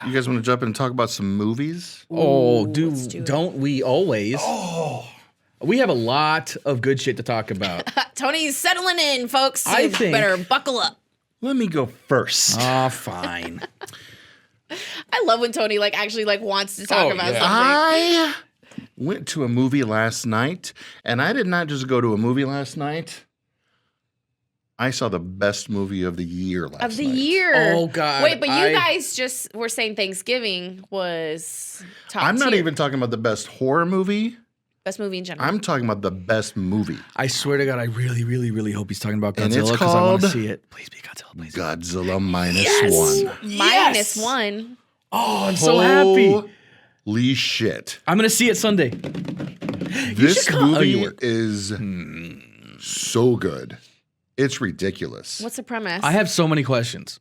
You guys want to jump in and talk about some movies? Oh, let's do it. don't we always? Oh. We have a lot of good shit to talk about. Tony's settling in, folks. So I you think- better buckle up. Let me go first. Oh, fine. I love when Tony actually wants to talk about something. I went to a movie last night, and I did not just go to a movie last night. I saw the best movie of the year last night. Of the year. Oh, God, Wait, but you guys just were saying Thanksgiving was top I'm not tier. even talking about the best horror movie. Best movie in general. I'm talking about the best movie. I swear to God, I really, really, really hope he's talking about And it's Godzilla because I want to called- see it. Please be Godzilla, please. Godzilla Minus One. Minus one. Oh, I'm so happy. Holy shit. I'm going to see it Sunday. This should come- movie you were- is so good. It's ridiculous. What's the premise? I have so many questions.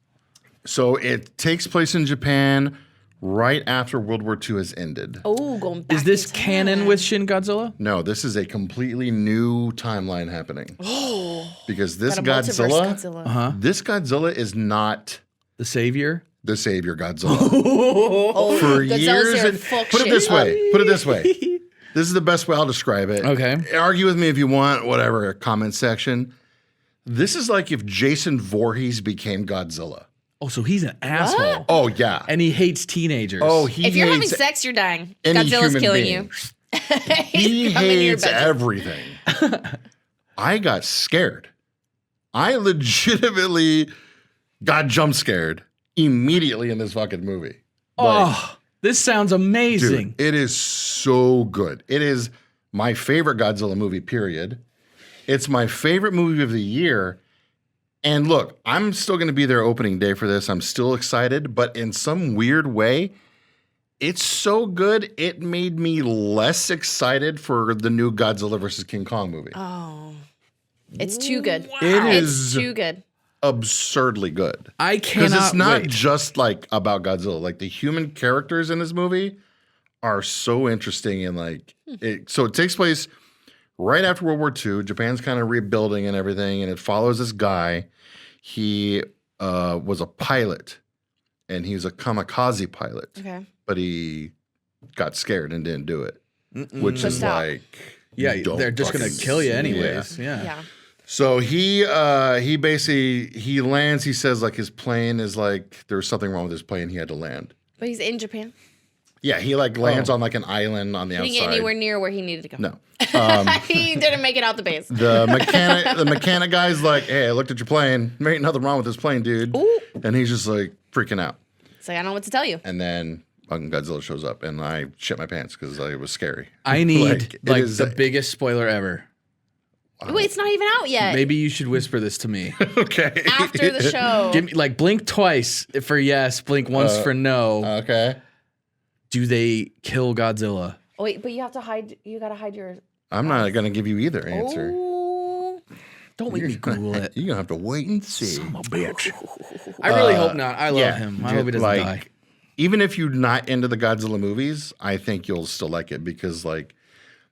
So it takes place in Japan right after World War II has ended. Oh, going back Is this in canon time. with Shin Godzilla? No, this is a completely new timeline happening. Because this Got a multiverse Godzilla, Uh-huh. this Godzilla is not The savior? the savior Godzilla. Oh, For Godzilla's years, there, and fuck put it shit this up. way. Put it this way. This is the best way I'll describe it. Okay. Argue with me if you want, whatever, comment section. This is like if Jason Voorhees became Godzilla. Oh, so he's an asshole. Oh, yeah. And he hates teenagers. Oh, he If you're having hates sex, you're dying. any Godzilla's human killing being. you. He He's coming in your hates bedroom. everything. I got scared. I legitimately got jump scared immediately in this fucking movie. Oh, this sounds amazing. Dude, it is so good. It is my favorite Godzilla movie, period. It's my favorite movie of the year. And look, I'm still going to be there opening day for this. I'm still excited, but in some weird way, it's so good, it made me less excited for the new Godzilla vs. King Kong movie. Oh, it's too good. It It's is too good. absurdly good. I Because cannot it's not wait. just like about Godzilla. Like the human characters in this movie are so interesting and so it takes place right after World War II. Japan's kind of rebuilding and everything, and it follows this guy. He was a pilot, and he was a kamikaze pilot, Okay. but he got scared and didn't do it, which is Pushed out. like, Yeah, don't they're just going fucking- to kill you yeah. anyways. Yeah. Yeah. So he basically he lands. He says like his plane is like there was something wrong with his plane. He had to land. But he's in Japan. Yeah, he like lands on like an island on the He didn't get outside. anywhere near where he needed to go. No. He didn't make it out the base. The mechanic guy's like, hey, I looked at your plane. There ain't nothing wrong with this plane, dude. Ooh. And he's just like freaking out. It's like, I don't know what to tell you. And then fucking Godzilla shows up, and I shit my pants because it was scary. I need it is- the biggest spoiler ever. Wait, it's not even out yet. Maybe you should whisper this to me. Okay. After the show. Give me blink twice for yes, blink once for no. Okay. Do they kill Godzilla? Oh, wait, but you have to hide. You got to hide your. I'm not gonna give you either answer. Oh. Don't make me Google it. You're gonna have to wait and see. I really hope not. I love yeah, him. I hope he doesn't die. Even if you're not into the Godzilla movies, I think you'll still like it because like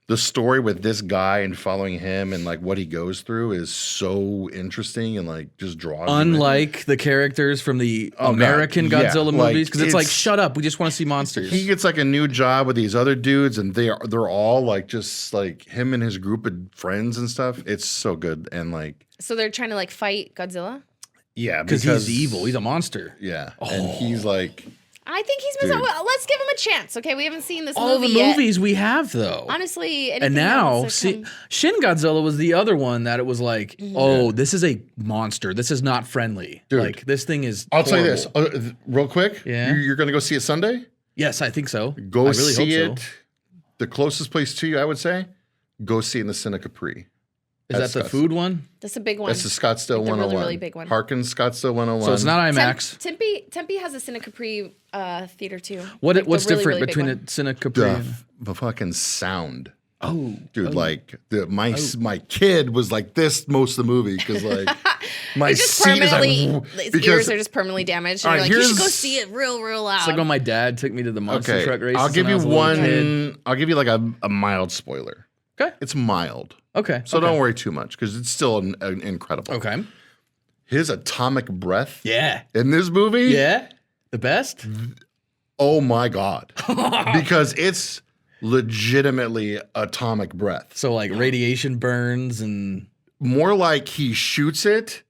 the story with this guy and following him and like what he goes through is so interesting and like just draws. you in. Unlike the characters from the God, American yeah, Godzilla like, movies, because it's like, it's- shut up, we just want to see monsters. He gets like a new job with these other dudes, and they're all like just like him and his group of friends and stuff. It's so good and like So they're trying to fight Godzilla? yeah, Because he's evil. He's a monster. Yeah, and he's like I think he's missing. Dude. Well, let's give him a chance. Okay, we haven't seen this All movie the yet. movies we have, though. Honestly, And anything now, else that see, come- Shin Godzilla was the other one that it was like, oh, this is a monster. This is not friendly. Dude. Like, this thing is I'll tell you this horrible. real quick. Yeah. You're gonna go see it Sunday. Yes, I think so. Go I really see hope it. so. The closest place to you, I would say, go see it in the Cine Capri. Is that the food one? that's a big one. That's the Scottsdale Like the 101. really, really big one. Harkins Scottsdale 101. So it's not IMAX. Tempe has a Cine Capri theater too. What? Like the What's really, different really big between one. a Cine Capri? the fucking sound. Oh, Dude, like my kid was like this most of the movie because like my It's just seat is permanently, like his because ears are just permanently damaged. And All you're right, like, you should go here's- see it real loud. it's like when my dad took me to the monster okay. truck races. I'll give when I you was a little kid. one. I'll give you like a mild spoiler. Okay. It's mild, Okay. so don't worry too much because it's still incredible. Okay. His atomic breath Yeah. in this movie, Yeah. The best. oh my God. Because it's legitimately atomic breath. So like radiation burns and More like he shoots it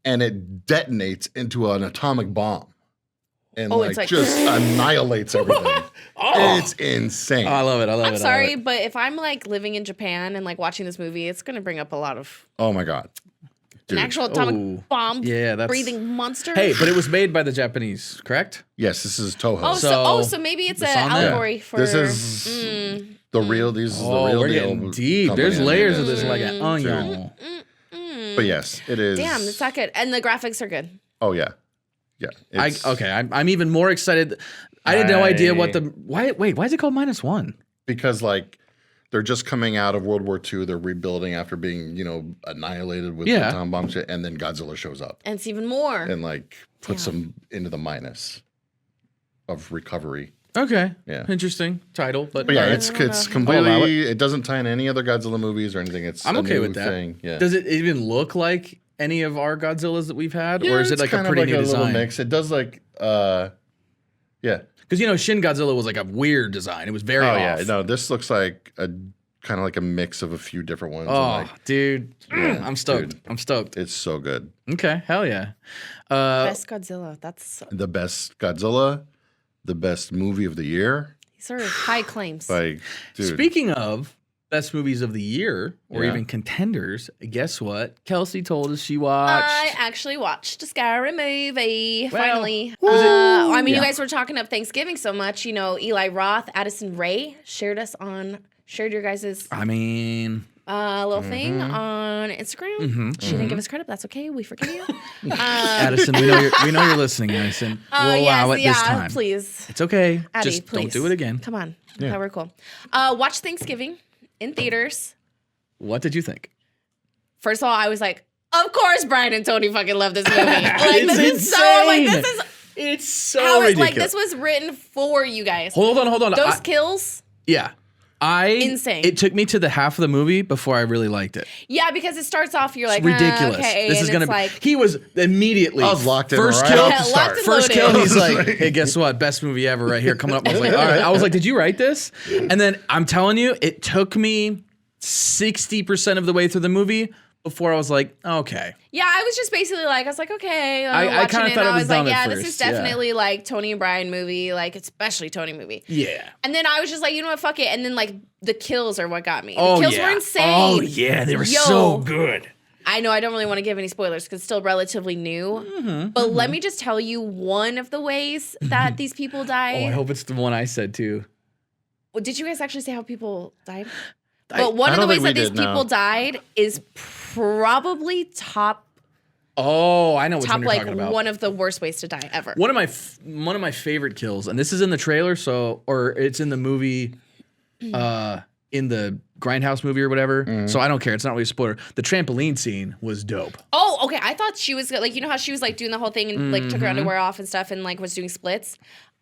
and it detonates into an atomic bomb. And it's like- just annihilates everything. It's insane. oh, I love it. I love it. I'm I love sorry, it. but if I'm like living in Japan and like watching this movie, it's gonna bring up a lot of Oh my God. Dude. an actual atomic Ooh. bomb Yeah, that's breathing monster. Hey, but it was made by the Japanese, correct? Yes, this is Toho. so maybe it's it's an on there. allegory for This is the real. These is the real we're deal. getting deep. company There's that made layers of this. this like an onion. But yes, it is. Damn, it's not good. And the graphics are good. Oh yeah, yeah. It's- I'm even more excited. I had no idea what the why is it called -1? because like they're just coming out of World War II. They're rebuilding after being annihilated with the Yeah. atom bomb shit, and then Godzilla shows up And it's even more. and like puts Damn. them into the minus of recovery. Okay. Yeah. Interesting title, but But yeah, I it's don't know. it's I'll completely. allow It doesn't tie in any other Godzilla movies or anything. It's I'm a okay new with that. thing. Yeah. Does it even look like any of our Godzillas that we've had, Yeah, or is it it's like a kind of pretty new a little design? mix. It does like yeah. Because Shin Godzilla was like a weird design. It was very Oh off. yeah. No, this looks like a kind of like a mix of a few different ones. and, Oh, like, dude, Yeah, I'm stoked. dude. I'm stoked. it's so good. Okay, hell yeah. Best Godzilla. That's The best Godzilla, the best movie of the year. these are high claims. Like, dude. Speaking of best movies of the year or Yeah. even contenders, guess what? Kelsey told us she watched. I actually watched a scary movie. Well, finally, was it- I mean, Yeah. you guys were talking up Thanksgiving so much. Eli Roth, Addison Rae shared your guys' I mean, little thing on Instagram. She didn't give us credit. But that's okay. We forgive you. Addison, we know you're listening, Addison. We'll allow it this time. Please. It's okay. Addie, Just please. don't do it again. Come on. Yeah. Okay, we're cool. Watch Thanksgiving in theaters. What did you think? First of all, I was like, of course Brian and Tony fucking love this movie. Like, It's this is so, I'm like, insane. this is It's so how it, ridiculous. like, this was written for you guys. Hold on. Those kills, Yeah. Insane. It took me to the half of the movie before I really liked it. yeah, because it starts off, you're like, It's ridiculous. okay, This and is gonna it's be. like, He was immediately. I was locked in First right kill. off Yeah, the locked start. and First loaded. kill. He's like, hey, guess what? Best movie ever right here coming up. I was like, all right. I was like, did you write this? And then I'm telling you, it took me 60% of the way through the movie before I was like, okay. yeah, I was just basically like, I was like, okay, I watching kinda it, thought and it I was was like, dumb at yeah, this is first, yeah. definitely like Tony and Brian movie, like especially Tony movie. Yeah. And then I was just like, you know what, fuck it. And then like the kills are what got me. Oh, the kills yeah. were insane. Oh, yeah. They were Yo. so good. I know I don't really want to give any spoilers because it's still relatively new. But let me just tell you one of the ways that these people Oh, died. I hope it's the one I said too. Well, did you guys actually say how people died? I But one I of the don't ways think that we these did, no. people died is probably top Oh, I know which one you're like talking about. one of the worst ways to die ever. One of my favorite kills, and this is in the trailer, or it's in the movie, in the Grindhouse movie or whatever. So I don't care. It's not really a spoiler. The trampoline scene was dope. Oh, okay. I thought she was like, you know how she was like doing the whole thing and like took her underwear off and stuff and like was doing splits.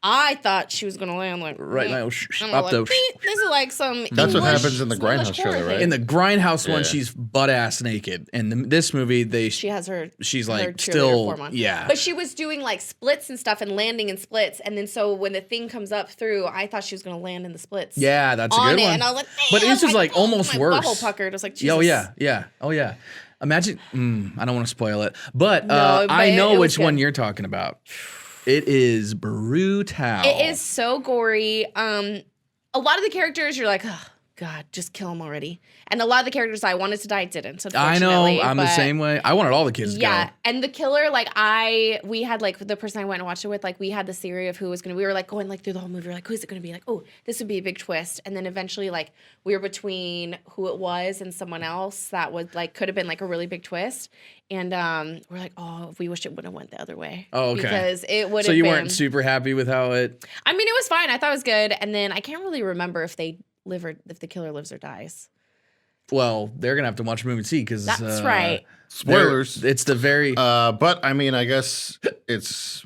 I thought she was gonna land like Right now, I'm up like, the. "Beep." This is like some. That's what English- happens in the some English Grindhouse trailer, horror right? thing. In the Grindhouse one, Yeah. she's butt ass naked. In this movie, She has her. she's her like cheerleader still, form on. yeah. But she was doing like splits and stuff and landing in splits, and then so when the thing comes up through, I thought she was gonna land in the splits. Yeah, that's a on good it, one. and I was like, But "Man," this is like oh, almost my worse. Butthole puckered. I was like, Jesus. Oh yeah. Imagine. I don't want to spoil it, but No, I but know it was which one good. you're talking about. It is brutal. It is so gory. A lot of the characters, you're like, oh God, just kill them already. And a lot of the characters I wanted to die didn't. I know. Unfortunately, I'm the but- same way. I wanted all the kids to Yeah, go. and the killer, like we had like the person I went and watched it with, like we had the theory of who was gonna. We were like going like through the whole movie, we were like, who's it gonna be? Like, oh, this would be a big twist, and then eventually like we were between who it was and someone else that would like could have been like a really big twist, and we're like, oh, we wish it would have went the other way. Oh, okay. Because it would. So have you been, weren't super happy with how it. I mean, it was fine. I thought it was good, and then I can't really remember if they live or if the killer lives or dies. Well, they're gonna have to watch the movie and see because That's right. Spoilers. It's the very. But I mean, I guess it's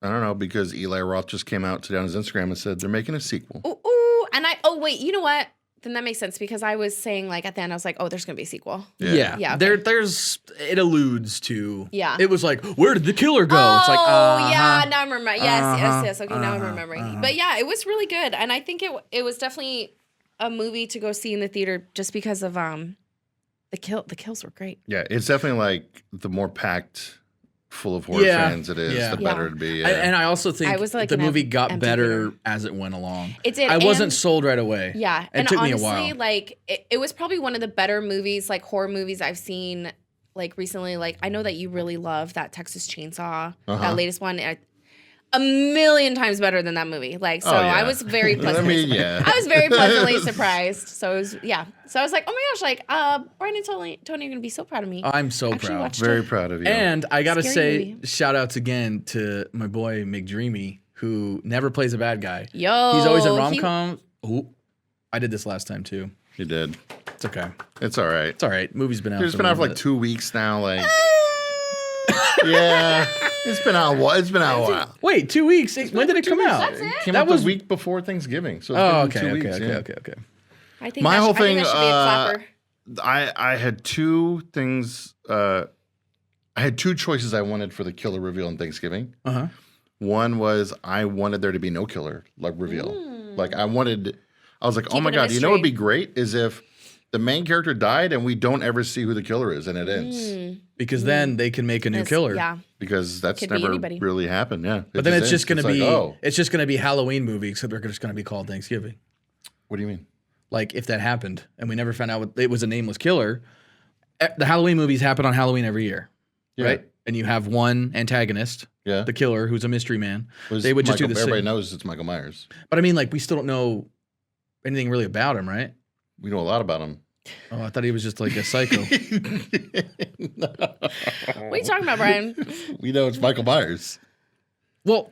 I don't know because Eli Roth just came out today on his Instagram and said they're making a sequel. Ooh, and wait, you know what? Then that makes sense because I was saying like at the end I was like, oh, there's gonna be a sequel. Yeah. Yeah, okay. There's it alludes to. Yeah. It was like, where did the killer go? It's like, yeah, now I'm remembering. Yes. Okay, now I'm remembering. But yeah, it was really good, and I think it was definitely a movie to go see in the theater just because of the kills were great. Yeah, it's definitely like the more packed, full of horror fans it is, the better it'd be. Yeah. And I also think I was, like, the in movie an got empty better theater. as it went along. It did. I wasn't and- sold right away. Yeah, It and took me a honestly, while. like it was probably one of the better movies, like horror movies I've seen, like recently. Like I know that you really love that Texas Chainsaw, that latest one. A million times better than that movie. Like so, yeah. I was very pleasantly. yeah. I was very pleasantly surprised. So it was So I was like, oh my gosh, like Brian and Tony are gonna be so proud of me. I'm so Actually proud. watched Very it. proud of you. And I gotta Scary say, movie. shout outs again to my boy McDreamy, who never plays a bad guy. Yo, He's always in he- rom com. Ooh, I did this last time too. you did. It's okay. It's all right. It's all right. Movie's been out. It's for been a out for little like bit. 2 weeks now. Like, yeah, it's been out. It's been out a while. Wait, 2 weeks. When did it come out? That's it? It came That out was- the week before Thanksgiving. So it's Oh, been okay, 2 okay, weeks. okay, yeah. okay. I think My that whole should, I think thing, that should be a clapper. I had two things. I had two choices I wanted for the killer reveal on Thanksgiving. Uh huh. One was I wanted there to be no killer like reveal. Like I was like, oh my Keep it a god, you know what'd be mystery. great is if the main character died and we don't ever see who the killer is and it ends Because then they can make a new Yes, killer. Yeah. because that's Could be never anybody. really happened. Yeah, But then it's ends. just gonna like, be oh, it's just gonna be Halloween movie, except they're just gonna be called Thanksgiving. what do you mean? Like if that happened and we never found out it was a nameless killer, the Halloween movies happen on Halloween every year, Yeah. right? And you have one antagonist, Yeah, the killer, who's a mystery man. Was They would just do Michael- the Everybody same. knows it's Michael Myers. But I mean, like we still don't know anything really about him, right? We know a lot about him. Oh, I thought he was just like a psycho. What are you talking about, Brian? We know it's Michael Myers. Well,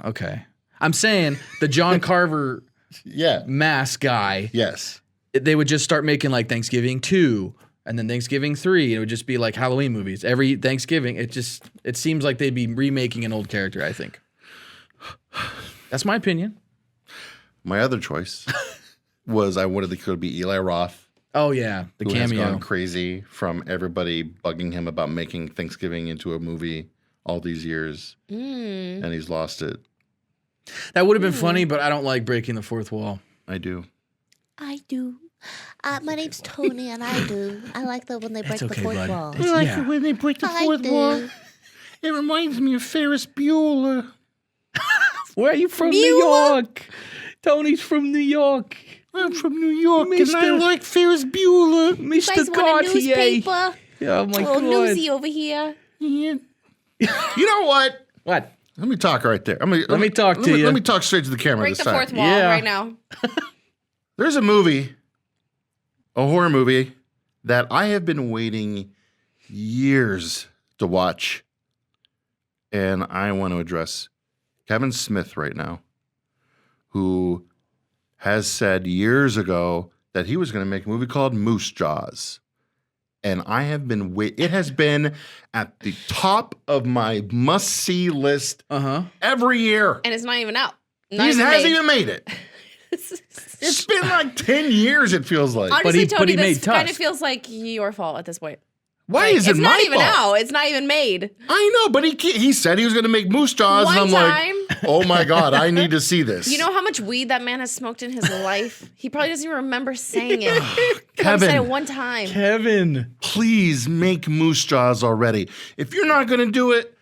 okay. I'm saying the John Carver Yeah. mask guy, Yes. they would just start making like Thanksgiving 2 and then Thanksgiving 3. It would just be like Halloween movies. Every Thanksgiving, it seems like they'd be remaking an old character, I think. That's my opinion. My other choice was I wanted the killer to be Eli Roth, Oh, yeah. The who has cameo. gone crazy from everybody bugging him about making Thanksgiving into a movie all these years, and he's lost it. That would have been funny, but I don't like breaking the fourth wall. I do. I do. My name's Tony, and I do. I like that when they break It's the okay, fourth bud. wall. It's- yeah. when they break the I do. It reminds me of Ferris Bueller. Where are you from? New York. Tony's from New York. I'm from New York, and I Mister- like Ferris Bueller. You guys Mr. want a Cartier. newspaper? Oh, my Oh, God. newsy over here. Yeah. You know what? What? Let me talk right there. Let me talk to you. Let me talk straight to the camera Break this the time. fourth wall Yeah. right now. There's a movie, a horror movie, that I have been waiting years to watch. And I want to address Kevin Smith right now, who has said years ago that he was going to make a movie called Moose Jaws. And I have been it has been at the top of my must-see list Uh-huh. every year. And it's not even out. He Not hasn't made. even made it. It's been like 10 years, it feels like. Honestly, he Tony, made this kind Tusk. of feels like your fault at this point. Why Like, is it it's my not even fault? out. It's not even made. I know, but he said he was going to make Moose Jaws, One and I'm time. like, oh my God, I need to see this. You know how much weed that man has smoked in his life? He probably doesn't even remember saying it. He probably said it Kevin, one time. Kevin. please make Moose Jaws already. If you're not going to do it,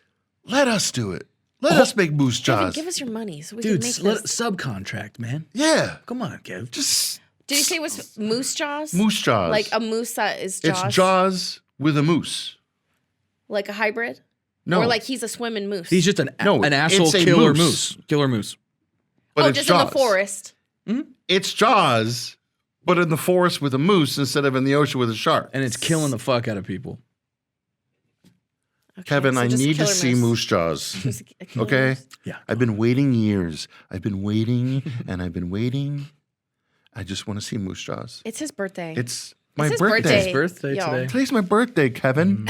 let us do it. Let us make Moose Kevin, Jaws. give us your money so we Dude, can make let this. subcontract, man. Yeah, Come on, Kev. just Did you say it was moose jaws? Moose Jaws. Like a moose that is jaws? It's Jaws with a moose. Like a hybrid? No, Or like he's a swimming moose? He's just an No, asshole it's a killer moose. Killer moose. but oh, it's just Jaws. in the forest. It's Jaws, but in the forest with a moose instead of in the ocean with a shark. And it's killing the fuck out of people. Okay, Kevin, so I just need to killer see Moose Jaws. Just a killer Okay? moose. Yeah. I've been waiting years. I've been waiting and I've been waiting. I just want to see Moose Jaws. It's his birthday. It's my his birthday. birthday. Birthday Yo. today. Today's my birthday, Kevin.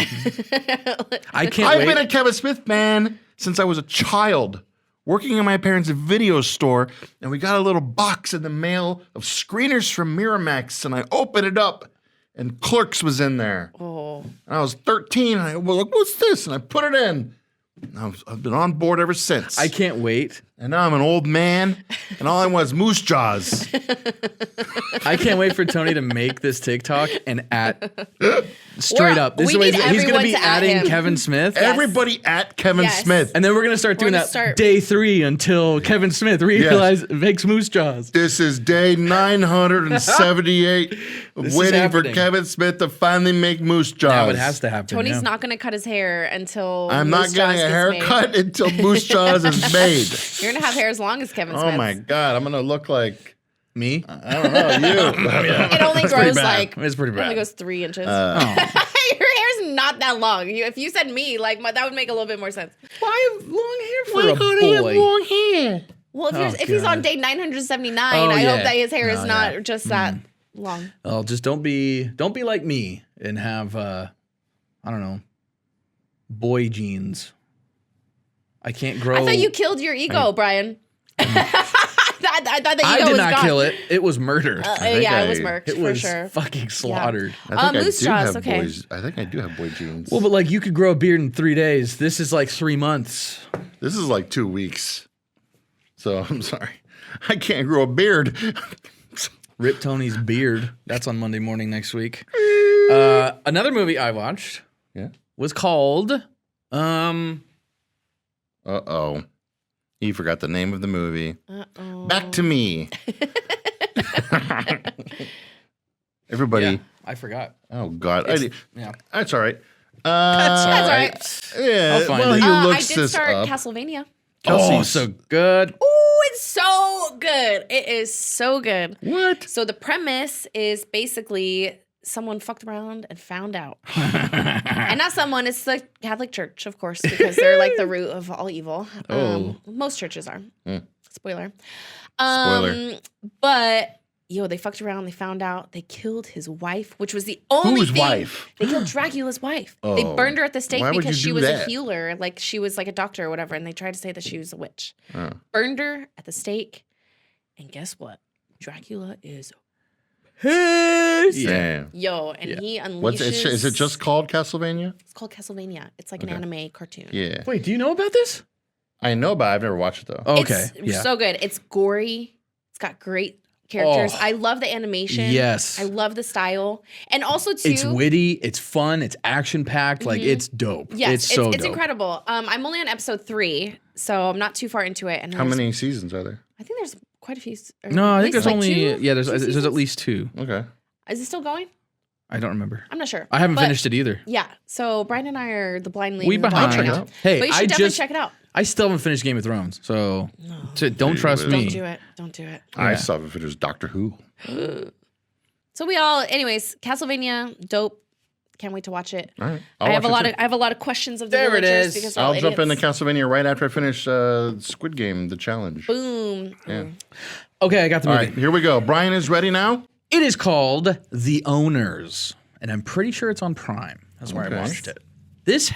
I can't I've wait. been a Kevin Smith fan since I was a child, working in my parents' video store, and we got a little box in the mail of screeners from Miramax, and I opened it up, and Clerks was in there. Oh. And I was 13, and I was like, what's this? And I put it in. I've been on board ever since. I can't wait. And now I'm an old man, and all I want is moose jaws. I can't wait for Tony to make this TikTok and straight up. This we is the way need he's going to be everyone to adding him. Kevin Smith. Everybody at Kevin Yes. Smith. And then we're going to start doing gonna that start- day 3 until Kevin Smith makes moose jaws. This is day 978 This is waiting for happening. Kevin Smith to finally make moose jaws. Now it has to happen. Tony's yeah. not going to cut his hair until I'm Moose not getting Jaws a gets haircut until moose jaws is made. made. You're going to have hair as long as Kevin Smith. Oh my God, I'm going to look like, Me? I don't know, you. It only It's pretty grows bad. like It's pretty bad. only goes 3 inches. Oh. Your hair's not that long. If you said me, like that would make a little bit more sense. Why have long hair for a boy? long hair? Well, Oh, if he's on God. day 979, Oh, I yeah. hope that his hair is No, not yeah. just that long. Well, just don't be like me and have I don't know, boy jeans. I can't grow. I thought you killed your ego, Brian. I thought the ego I did was not gone. kill it. It was murdered. think Yeah, I- it was murked it for was sure. fucking slaughtered. I think Moose I do jaws, have okay. boys. I think I do have boy jeans. Well, but like you could grow a beard in 3 days. This is like 3 months. This is like 2 weeks. So I'm sorry. I can't grow a beard. Rip Tony's beard. That's on Monday morning next week. Another movie I watched Yeah. was called Uh-oh. He forgot the name of the movie. Uh-oh. Back to Me. Everybody. yeah, I forgot. Oh, God. Yeah. That's all right. That's all right. Yeah. I'll find well, it. he I looks did this start up. Castlevania. Oh, Kelsey's- so good. Oh, it's so good. It is so good. What? So the premise is basically someone fucked around and found out. And not someone, it's the Catholic Church, of course, because they're like the root of all evil. Most churches are. Spoiler. Spoiler. But they fucked around, they found out, they killed his wife, which was the only Whose thing. wife? They killed Dracula's wife. They Oh. burned her at the stake Why would because you she do was that? a healer, like she was like a doctor or whatever, and they tried to say that she was a witch. Oh. Burned her at the stake, and guess what? Dracula is Yeah. Damn. and he unleashes. Is it just called Castlevania? It's called Castlevania. It's like an Okay. anime cartoon. Yeah. Wait, do you know about this? I know, but I've never watched it, though. Okay. It's yeah. so good. It's gory. It's got great characters. Oh. I love the animation. Yes. I love the style. And also too, It's witty, it's fun, it's action packed. Like it's dope. yes, it's so it's dope. incredible. I'm only on episode 3, so I'm not too far into it. And How there's- many seasons are there? I think there's quite a few. Or No, I at think least there's like only two there's at seasons? least 2. Okay. Is it still going? I don't remember. I'm not sure. I haven't But, finished it either. Yeah. So Brian and I are the blind leading We the blind behind. right now. Hey, But you should I definitely just check it out. I still haven't finished Game of Thrones, so don't trust Don't me. Don't do it. Don't do it. I Yeah. saw if it was Doctor Who. So anyways, Castlevania, dope. Can't wait to watch it. All right. I have a lot of questions of the There it villagers is. because they're all I'll jump into idiots. Castlevania right after I finish Squid Game, the challenge. Boom. Yeah. Okay, I got the All movie. right, here we go. Brian is ready now. It is called The Owners, and I'm pretty sure it's on Prime. That's where Okay. I watched it. It's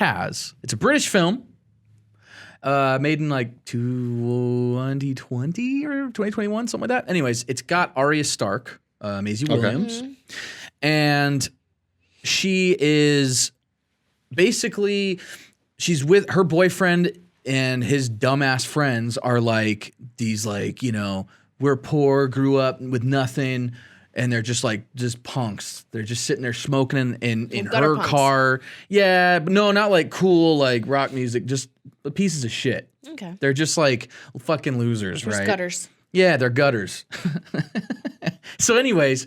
a British film, made in like 2020 or 2021, something like that. Anyways, it's got Arya Stark, Maisie Williams, and she is basically she's with her boyfriend and his dumbass friends are like these we're poor, grew up with nothing. And they're just punks. They're just sitting there smoking in gutter her punks. car. Yeah, but no, not like cool like rock music. Just pieces of shit. Okay. They're just like fucking losers, Just right? gutters. Yeah, they're gutters. So anyways,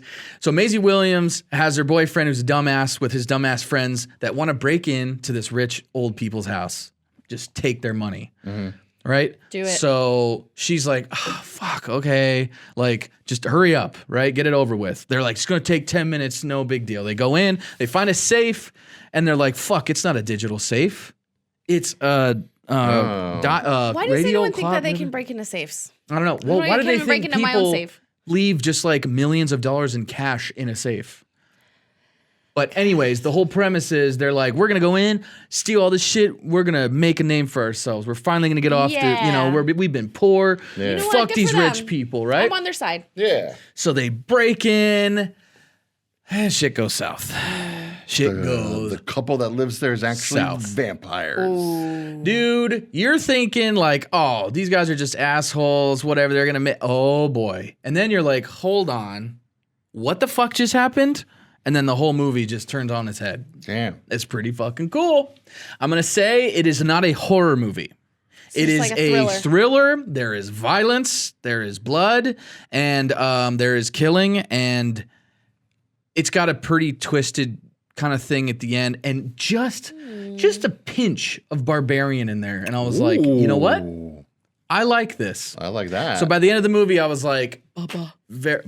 Maisie Williams has her boyfriend who's a dumbass with his dumbass friends that want to break into this rich old people's house, just take their money. Right? Do it. So she's like, oh, fuck, okay. Like, just hurry up, right? Get it over with. They're like, it's going to take 10 minutes, no big deal. They go in, they find a safe, and they're like, fuck, it's not a digital safe. It's Why does radio anyone think clock that they maybe? can break into safes? I don't know. I Well, don't know, why I do can't they even break think into my own people safe. leave just like millions of dollars in cash in a safe? But anyways, the whole premise is they're like, we're gonna go in, steal all this shit. We're gonna make a name for ourselves. We're finally gonna get off Yeah. we've been poor. Yeah. You know what? Fuck Good these for rich them. people, right? I'm on their side. Yeah. So they break in, and shit goes south. Shit goes. The couple that lives there is actually South. vampires. Dude, you're thinking like, oh, these guys are just assholes, whatever. They're gonna make. Oh boy, and then you're like, hold on, what the fuck just happened? And then the whole movie just turns on its head. Damn. It's pretty fucking cool. I'm gonna say it is not a horror movie. It is just like a thriller. There is violence. There is blood, and there is killing, and it's got a pretty twisted kind of thing at the end, and just a pinch of barbarian in there. And I was like, you know what? Ooh, I like this. I like that. So by the end of the movie, I was like, very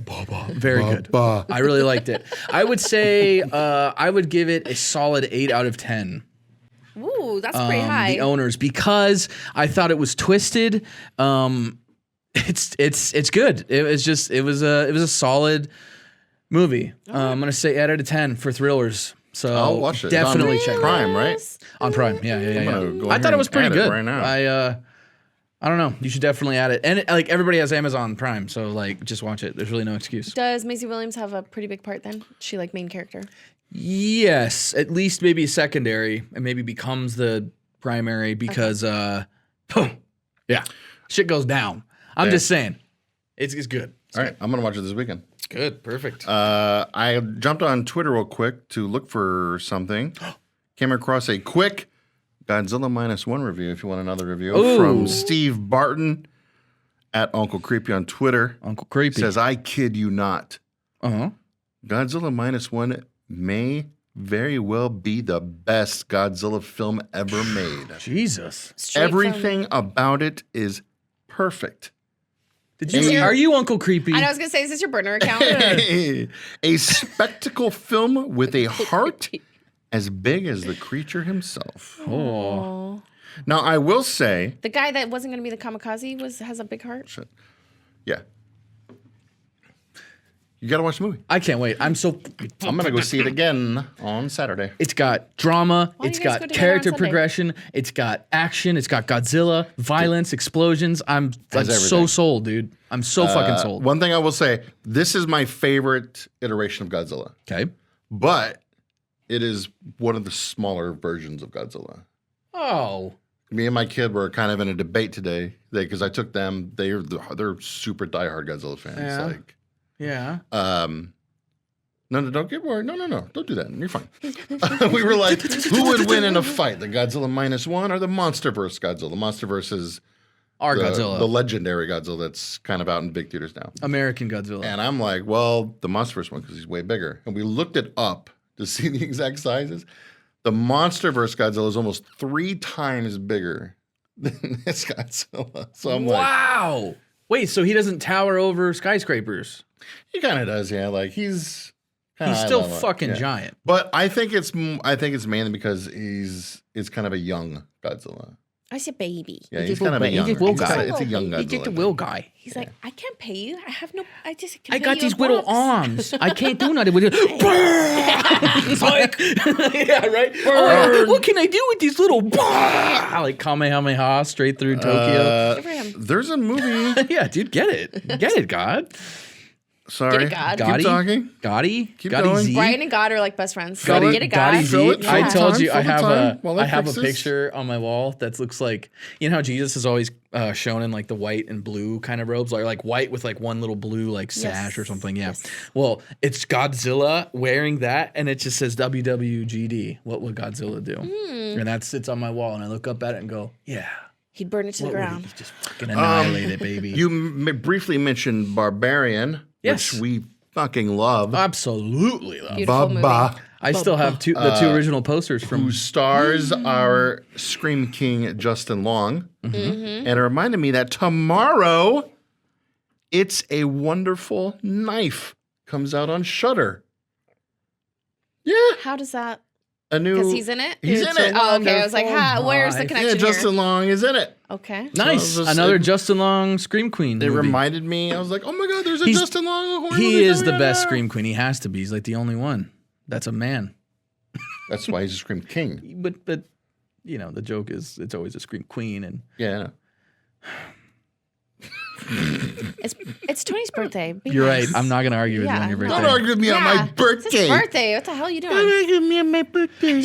good. Bah. I really liked it. I would say I would give it a solid 8 out of 10. Ooh, that's pretty high. The owners, because I thought it was twisted. It's good. It was a solid movie. I'm gonna say 8 out of 10 for thrillers. So I'll watch it. Definitely It's on check it out. Prime, right? On Prime. Yeah. gonna go I here thought it was and pretty add it good. right now. I don't know. You should definitely add it. And like everybody has Amazon Prime, so like just watch it. There's really no excuse. Does Maisie Williams have a pretty big part then? She like main character? Yes, at least maybe secondary, and maybe becomes the primary because yeah, shit goes down. I'm Yeah. just saying, it's good. All right, I'm gonna watch it this weekend. It's good, perfect. I jumped on Twitter real quick to look for something. Came across a quick Godzilla Minus One review. If you want another review Ooh. from Steve Barton at Uncle Creepy on Twitter, Uncle Creepy says, "I kid you not, uh-huh. Godzilla Minus One may very well be the best Godzilla film ever made. Jesus. Straight Everything about it is perfect." Did you? Are you Uncle Creepy? I was gonna say, is this your burner account? A spectacle film with a heart as big as the creature himself. Oh. Now, I will say, The guy that wasn't gonna be the kamikaze has a big heart. yeah, you got to watch the movie. I can't wait. I'm gonna go see it again on Saturday. It's got drama. Why don't It's you guys got go together on character Sunday? progression. It's got action. It's got Godzilla, violence, explosions. I'm so everything. sold, dude. I'm so fucking sold. One thing I will say: this is my favorite iteration of Godzilla, Okay. but it is one of the smaller versions of Godzilla. Oh. Me and my kid were kind of in a debate today because I took them. They're super diehard Godzilla fans. Yeah. Like, Yeah. no, don't get worried. No, don't do that. You're fine. We were like, who would win in a fight, the Godzilla Minus One or the MonsterVerse Godzilla? The MonsterVerse is Our the Godzilla. legendary Godzilla that's kind of out in big theaters now. American Godzilla. And I'm like, well, the MonsterVerse one because he's way bigger. And we looked it up to see the exact sizes. The MonsterVerse Godzilla is almost 3 times bigger than this Godzilla. So I'm like, wow. Wait, so he doesn't tower over skyscrapers? he kind of does, yeah. Like he's kinda He's high still level, fucking yeah. giant. But I think it's mainly because it's kind of a young Godzilla. I said baby. Yeah, he's kind of a young. He's a little It's guy. a young Godzilla. You get the will guy. He's like, I can't pay you. I have no. I just. I can got pay you these in little bucks." arms. I can't do nothing with it. It's like, yeah, right. Oh, what can I do with these little like Kamehameha straight through Tokyo? Good for him. There's a movie. Yeah, dude, get it, God. Sorry, God. keep Gotti? talking. Gotti, Keep Gotti going. Z. Brian and God are like best friends. Gotti, Get a guy. Gotti Fill Z. it, fill I the told time, you I fill the have time while I I have a fix this. picture on my wall that looks like, you know how Jesus is always shown in like the white and blue kind of robes, or like white with like one little blue like sash or Yes. something. Yeah. Yes. Well, it's Godzilla wearing that, and it just says WWGD. What would Godzilla do? And that sits on my wall, and I look up at it and go, yeah. He'd burn it to the What would ground. he just fucking annihilate it, baby? You briefly mentioned Barbarian, Yes. which we fucking love. Absolutely love. Beautiful Baba, I still have the two original posters from. who stars our Scream King Justin Long, and it reminded me that tomorrow, It's a Wonderful Knife comes out on Shudder. Yeah, How does that? a new. Because he's in it. He's in it. Oh, okay. I was like, Wonderful where's the life. connection Yeah, Justin Long is in it. here? Okay. Nice, So it was another just- Justin Long Scream Queen. It movie. reminded me. I was like, oh my god, there's a He's- Justin Long horror He movie is the coming out best now. Scream Queen. He has to be. He's like the only one. That's a man. That's why he's a Scream King. But you know, the joke is it's always a Scream Queen, and Yeah, I know. It's Tony's birthday. Be you're nice. right. I'm not gonna argue with you Yeah, on your no. birthday. Don't argue with me on my It's his birthday. birthday. What the hell are you doing? Don't argue with me on my birthday.